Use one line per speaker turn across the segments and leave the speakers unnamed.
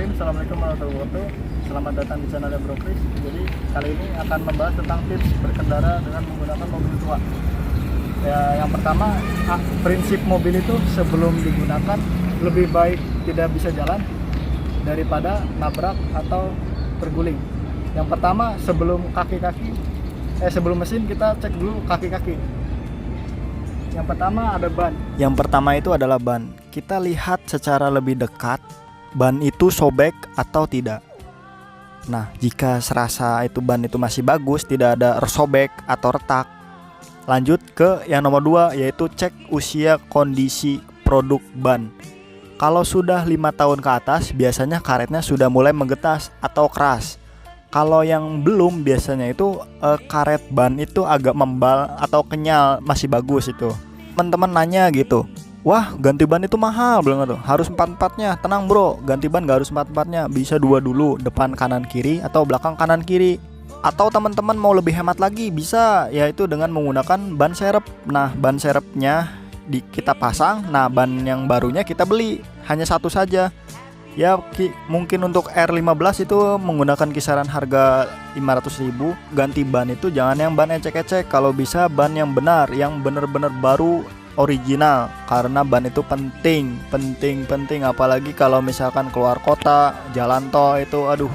Bismillahirrahmanirrahim. Assalamualaikum warahmatullahi wabarakatuh. Selamat datang di channel Bro Chris. Jadi kali ini akan membahas tentang tips berkendara dengan menggunakan mobil tua. Ya, yang pertama, prinsip mobil itu sebelum digunakan lebih baik tidak bisa jalan daripada nabrak atau terguling. Yang pertama, sebelum mesin kita cek dulu kaki-kaki. Yang pertama ada ban. Yang pertama itu adalah ban. Kita lihat secara lebih dekat ban itu sobek atau tidak. Nah, jika serasa itu ban itu masih bagus, tidak ada sobek atau retak, lanjut ke yang nomor 2, yaitu cek usia kondisi produk ban. Kalau sudah 5 tahun ke atas, biasanya karetnya sudah mulai menggetas atau keras. Kalau yang belum, biasanya itu karet ban itu agak membal atau kenyal, masih bagus itu. Teman-teman nanya gitu, wah ganti ban itu mahal belum tuh? Harus 4-4-nya. Tenang bro, ganti ban gak harus 4-4-nya, bisa 2 dulu, depan kanan kiri atau belakang kanan kiri. Atau teman-teman mau lebih hemat lagi, bisa, yaitu dengan menggunakan ban serep. Nah, ban serepnya kita pasang, nah ban yang barunya kita beli, hanya satu saja. Ya mungkin untuk R15 itu menggunakan kisaran harga 500.000. Ganti ban itu jangan yang ban ecek-ecek, kalau bisa ban yang benar, yang benar-benar baru original, karena ban itu penting, apalagi kalau misalkan keluar kota, jalan tol itu aduh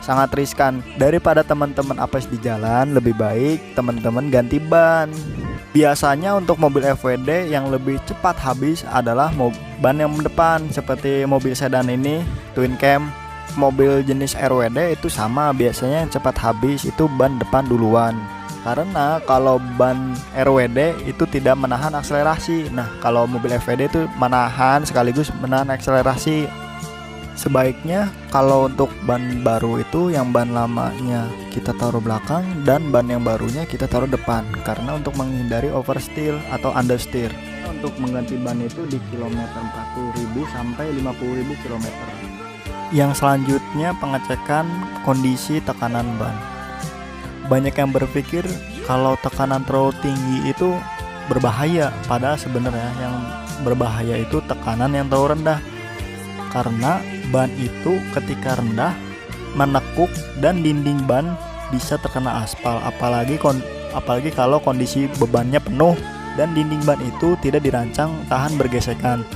sangat riskan. Daripada teman-teman apes di jalan, lebih baik teman-teman ganti ban. Biasanya untuk mobil FWD yang lebih cepat habis adalah ban yang depan, seperti mobil sedan ini, twin cam. Mobil jenis RWD itu sama, biasanya yang cepat habis itu ban depan duluan. Karena kalau ban RWD itu tidak menahan akselerasi. Nah, kalau mobil FWD itu menahan sekaligus menahan akselerasi. Sebaiknya kalau untuk ban baru itu yang ban lamanya kita taruh belakang dan ban yang barunya kita taruh depan, karena untuk menghindari oversteer atau understeer. Untuk mengganti ban itu di kilometer 40.000 sampai 50.000 km. Yang selanjutnya pengecekan kondisi tekanan ban. Banyak yang berpikir kalau tekanan terlalu tinggi itu berbahaya, padahal sebenarnya yang berbahaya itu tekanan yang terlalu rendah. Karena ban itu ketika rendah menekuk dan dinding ban bisa terkena aspal, apalagi kalau kondisi bebannya penuh dan dinding ban itu tidak dirancang tahan bergesekan,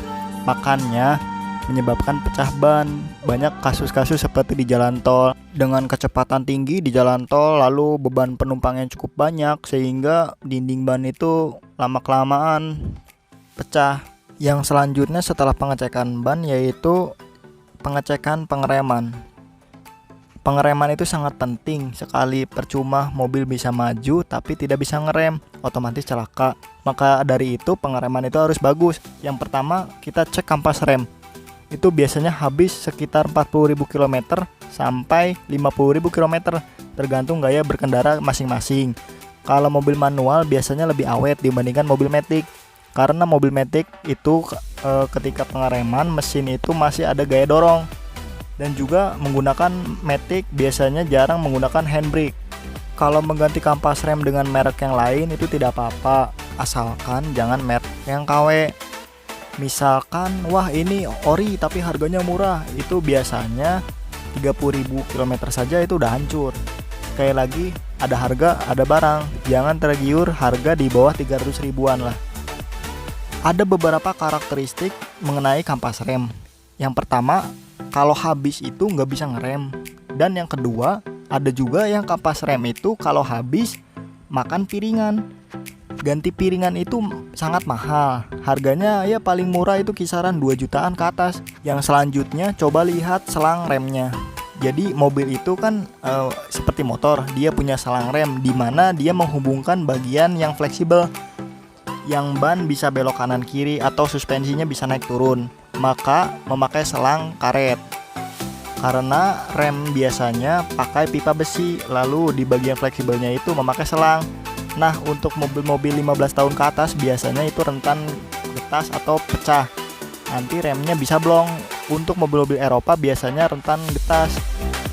makanya menyebabkan pecah ban. Banyak kasus-kasus seperti di jalan tol dengan kecepatan tinggi di jalan tol, lalu beban penumpang yang cukup banyak sehingga dinding ban itu lama-kelamaan pecah. Yang selanjutnya setelah pengecekan ban yaitu pengecekan pengereman. Pengereman itu sangat penting sekali, percuma mobil bisa maju tapi tidak bisa ngerem, otomatis celaka. Maka dari itu pengereman itu harus bagus. Yang pertama kita cek kampas rem. Itu biasanya habis sekitar 40.000 km sampai 50.000 km, tergantung gaya berkendara masing-masing. Kalau mobil manual biasanya lebih awet dibandingkan mobil matic. Karena mobil matic itu ketika pengereman mesin itu masih ada gaya dorong. Dan juga menggunakan matic biasanya jarang menggunakan handbrake. Kalau mengganti kampas rem dengan merek yang lain itu tidak apa-apa, asalkan jangan merek yang KW. Misalkan wah ini ori tapi harganya murah, itu biasanya 30.000 km saja itu udah hancur. Sekali lagi, ada harga ada barang, jangan tergiur harga di bawah 300 ribuan lah. Ada beberapa karakteristik mengenai kampas rem. Yang pertama, kalau habis itu nggak bisa ngerem. Dan yang kedua, ada juga yang kampas rem itu kalau habis makan piringan. Ganti piringan itu sangat mahal. Harganya ya paling murah itu kisaran 2 jutaan ke atas. Yang selanjutnya, coba lihat selang remnya. Jadi mobil itu kan seperti motor, dia punya selang rem di mana dia menghubungkan bagian yang fleksibel. Yang ban bisa belok kanan kiri atau suspensinya bisa naik turun, maka memakai selang karet. Karena rem biasanya pakai pipa besi, lalu di bagian fleksibelnya itu memakai selang. Nah, untuk mobil-mobil 15 tahun ke atas biasanya itu rentan getas atau pecah, nanti remnya bisa blong. Untuk mobil-mobil Eropa biasanya rentan getas.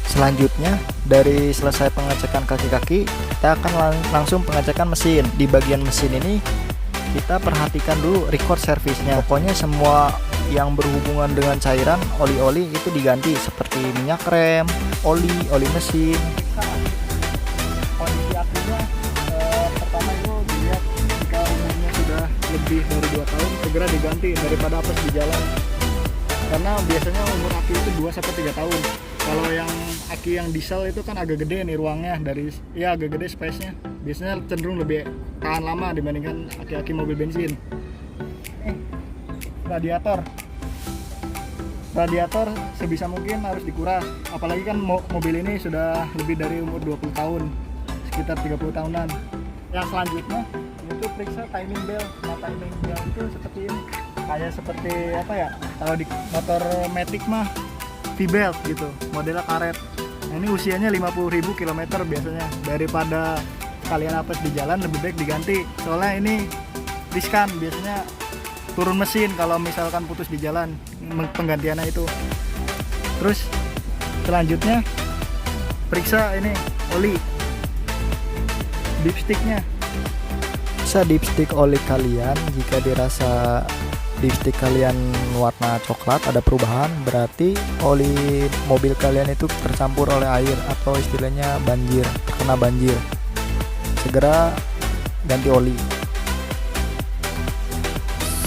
Selanjutnya, dari selesai pengecekan kaki-kaki, kita akan langsung pengecekan mesin. Di bagian mesin ini kita perhatikan dulu record servisnya. Pokoknya semua
yang berhubungan dengan cairan oli-oli itu diganti seperti minyak rem, oli mesin.
Kondisi akinya pertama itu dilihat jika umurnya sudah lebih dari 2 tahun segera diganti daripada apes di jalan, karena biasanya umur aki itu 2-3 tahun. Kalau yang aki yang diesel itu kan agak gede nih ruangnya, agak gede space-nya, biasanya cenderung lebih tahan lama dibandingkan aki-aki mobil bensin. Radiator sebisa mungkin harus dikuras, apalagi kan mobil ini sudah lebih dari umur 20 tahun, sekitar 30 tahunan. Yang selanjutnya itu periksa timing belt. Nah, timing belt itu seperti ini, kayak seperti apa ya, kalau di motor Matic mah V-belt gitu, modelnya karet. Nah, ini usianya 50.000 km biasanya. Daripada kalian apes di jalan, lebih baik diganti, soalnya ini riskan, biasanya turun mesin kalau misalkan putus di jalan penggantiannya itu. Terus selanjutnya periksa ini oli dipsticknya.
Bisa dipstick oli kalian, jika dirasa dipstick kalian warna coklat ada perubahan, berarti oli mobil kalian itu tercampur oleh air atau istilahnya banjir, terkena banjir. Segera ganti oli.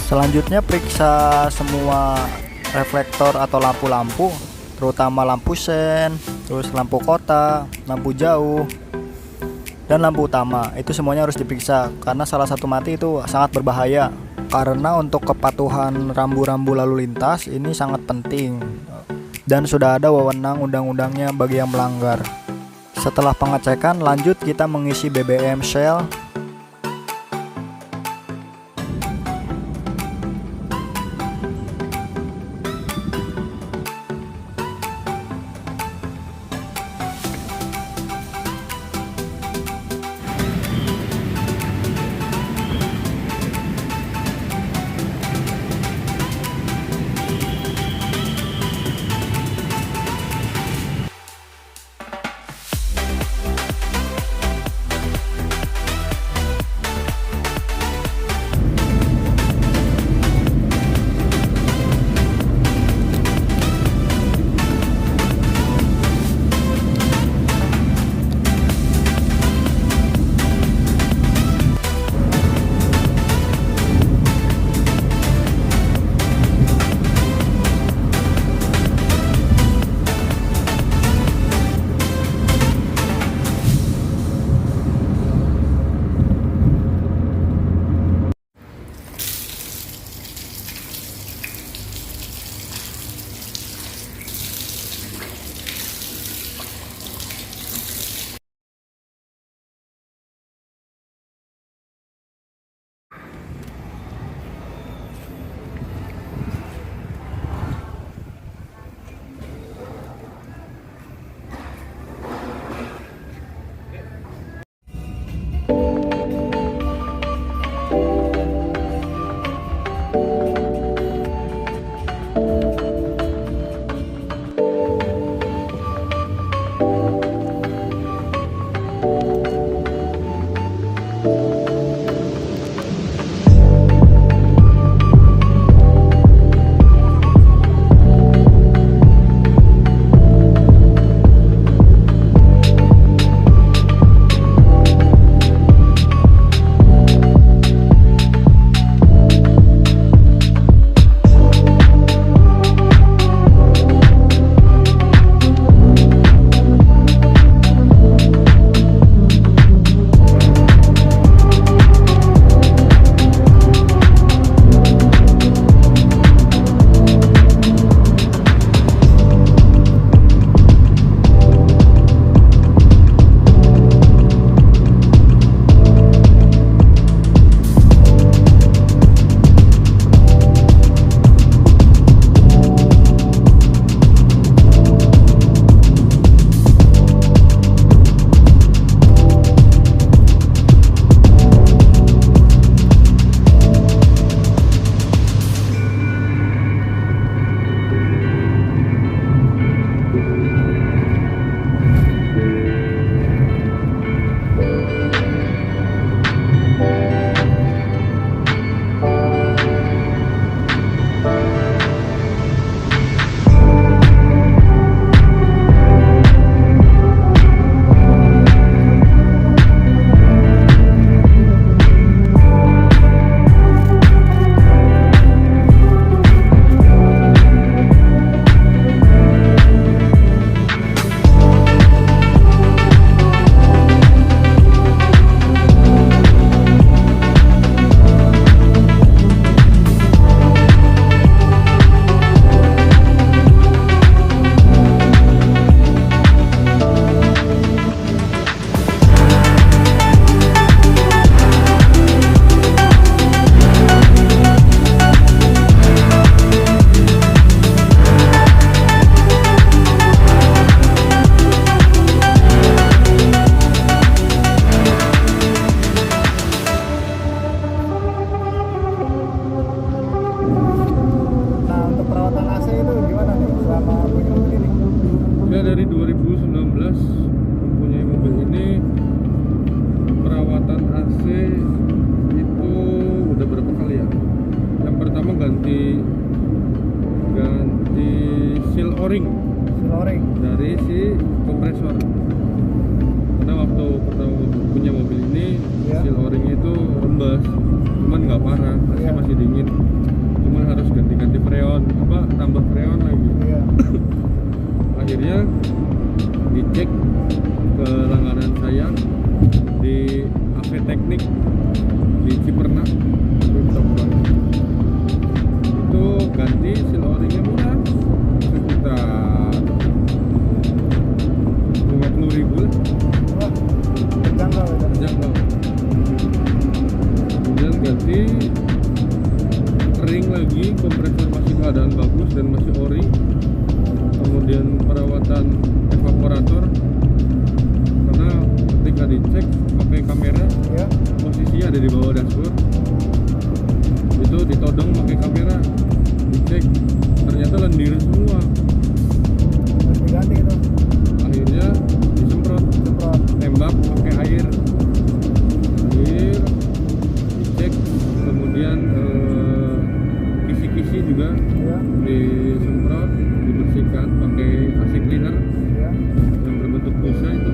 Selanjutnya periksa semua reflektor atau lampu-lampu, terutama lampu sen, terus lampu kota, lampu jauh, dan lampu utama. Itu semuanya harus diperiksa karena salah satu mati itu sangat berbahaya. Karena untuk kepatuhan rambu-rambu lalu lintas ini sangat penting dan sudah ada wewenang undang-undangnya bagi yang melanggar. Setelah pengecekan, lanjut kita mengisi BBM Shell.
pertama ganti seal o-ring
Loring.
dari si kompresor. Karena waktu pertama punya mobil ini
Iya.
seal o-ring itu rembes, cuman nggak parah, masih
Iya.
masih dingin. Cuman harus ganti freon, tambah freon lagi.
Iya.
Akhirnya dicek ke langganan saya di AV Teknik di Cipernak, itu ganti seal o-ringnya murah sekitar 50.000 lah,
Wah, terjangkau itu.
terjangkau. Kemudian ganti ring lagi, kompresor masih keadaan bagus dan masih ori. Kemudian perawatan evaporator, karena ketika dicek pakai kamera
Ya.
posisinya ada di bawah dashboard, itu ditodong pakai kamera, dicek ternyata lendir semua.
Harus diganti itu.
Akhirnya disemprot,
Semprot.
tembak pakai air, dicek. Kemudian kisi-kisi juga
Ya.
disemprot, dibersihkan pakai AC cleaner
Ya.
yang berbentuk busa itu.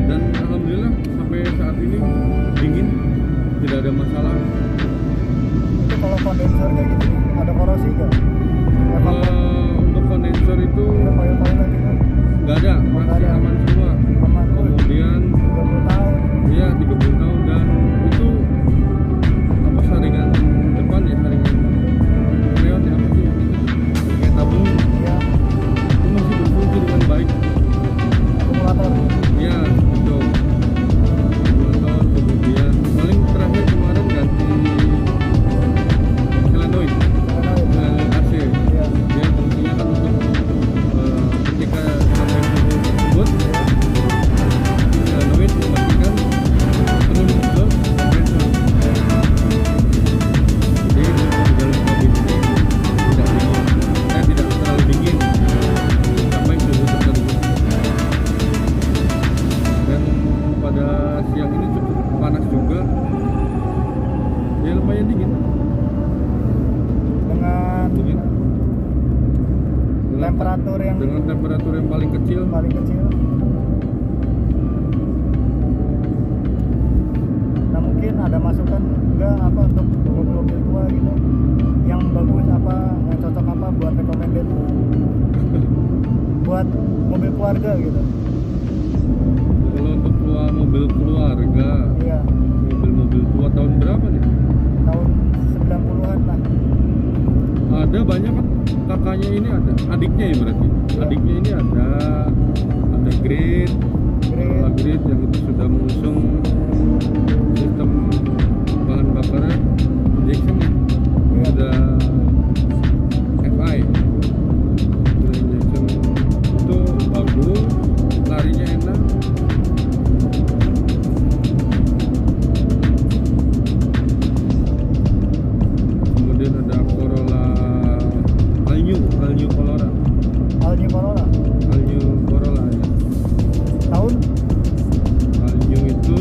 Dan alhamdulillah sampai saat ini dingin, tidak ada masalah.
Itu kalau kondensor kayak gitu ada korosi nggak?
Untuk kondensor itu
Ada koil-koilan gitu.
nggak ada, masih aman semua.
Aman.
Kemudian
30 tahun.
ya 30 tahun, dan itu saringan depan ya, saringan freon ya, apa sih yang itu kayak tabung,
Ya.
itu masih berfungsi dengan baik.
Akumulator.
Ya betul, motor. Kemudian paling terakhir kemarin ganti solenoid AC.
Ya.
Dia fungsinya kan untuk ketika sampai suhu tersebut, solenoid memastikan turun ke kompresor. Jadi di dalam mobil ini tidak dingin, tidak terlalu dingin sampai suhu tertentu. Dan pada siang ini cukup panas juga, ya lumayan dingin.
Dengan temperatur yang
dengan temperatur yang paling kecil.
paling kecil. Nah, mungkin ada masukan enggak apa untuk mobil-mobil tua gitu yang bagus, apa yang cocok, apa buat recommended buat mobil keluarga gitu.
Kalau untuk mobil keluarga,
Iya,
mobil-mobil tua tahun berapa nih?
tahun 90-an lah.
Ada banyak kan, kakaknya ini ada, adiknya ya berarti.
Iya.
Adiknya ini ada Grid, Corolla Grid yang itu sudah mengusung sistem bahan bakarnya injection ya.
Iya.
Sudah FI, sudah injection, itu bagus, larinya enak. Kemudian ada Corolla All New Corolla.
All New Corolla
All New Corolla ya.
tahun
All New itu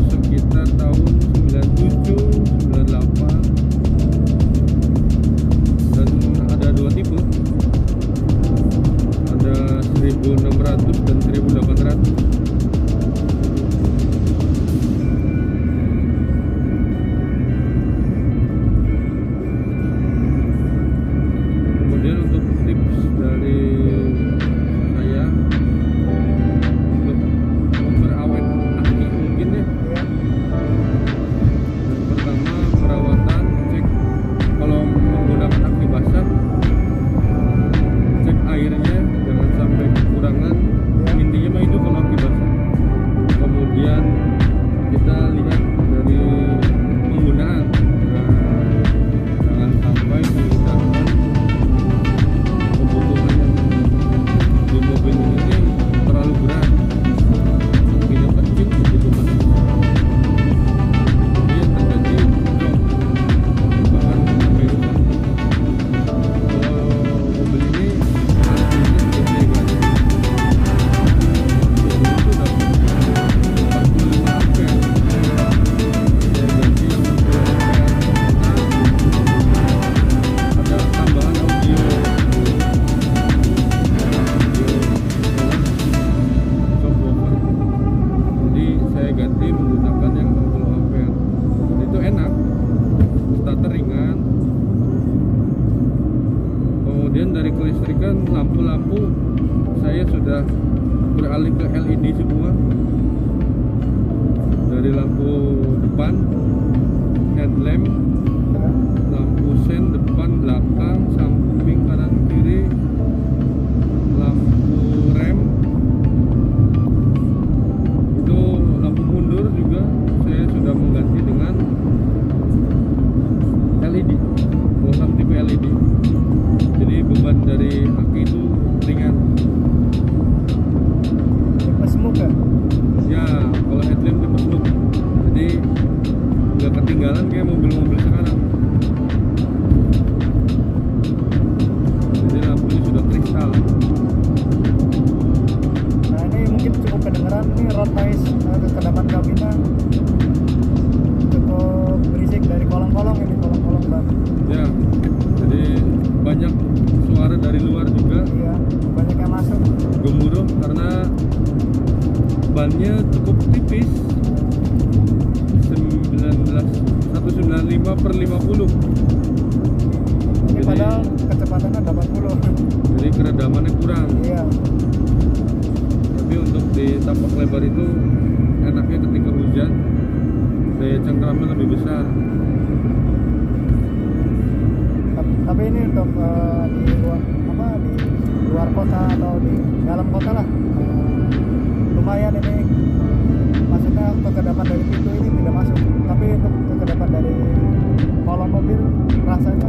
kan lampu-lampu saya sudah beralih ke LED semua, dari lampu depan, headlamp, lampu sen depan, belakang, samping, kanan, kiri, lampu rem, itu lampu mundur juga saya sudah mengganti dengan LED, bohlam tipe LED. Jadi beban dari aki itu ringan.
Tipe smoke ya?
Ya, kalau headlamp tipe smoke, jadi nggak ketinggalan kayak mobil-mobil sekarang. Jadi lampunya sudah kristal.
Nah ini mungkin cukup kedengeran nih road noise kekedapan kabinnya cukup berisik dari kolong-kolong ini, kolong-kolong ban.
Ya, jadi banyak suara dari luar juga,
Iya, banyak yang masuk.
gemuruh karena bannya cukup tipis, 195/50.
Ini
Jadi-
padahal kecepatannya 80.
Jadi keredamannya kurang.
Iya.
Tapi untuk di tapak lebar itu enaknya ketika hujan, daya cengkramnya lebih besar.
Tapi ini untuk di luar di luar kota atau di dalam kota lah, lumayan ini, maksudnya kekedapan dari pintu ini tidak masuk, tapi untuk kekedapan dari kolong mobil rasanya